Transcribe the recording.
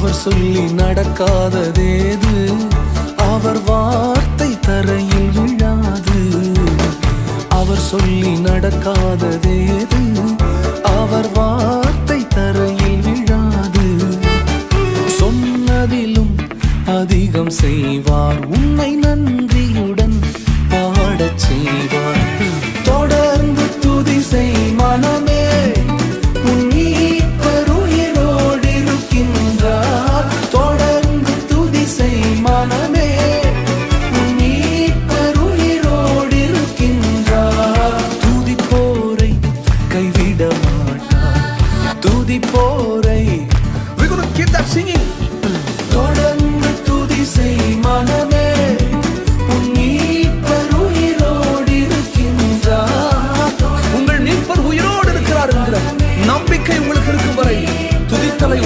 அவர் சொல்லி நடக்காததேது, அவர் வார்த்தை தரையில் விழாது. அவர் சொல்லி நடக்காததேது, அவர் வார்த்தை தரையில் விழாது. சொன்னதிலும் அதிகம் செய்வார், உன்னை நன்றியுடன் பாடச் செய்வார். தொடர்ந்து துதி செய் மனமே, உன் மீட்பர் உயிரோடு இருக்கின்றார். தொடர்ந்து துதி செய் மனமே, உன் மீட்பர் உயிரோடு இருக்கின்றார். துதிப்போரை கைவிட மாட்டார், துதிப்போரை. We're going to keep that singing. தொடர்ந்து துதி செய் மனமே, உன் மீட்பர் உயிரோடு இருக்கின்றார். உங்கள் மீட்பர் உயிரோடு இருக்கிறார் என்கிற நம்பிக்கை உங்களுக்கு இருக்கும் வரை துதித்தலை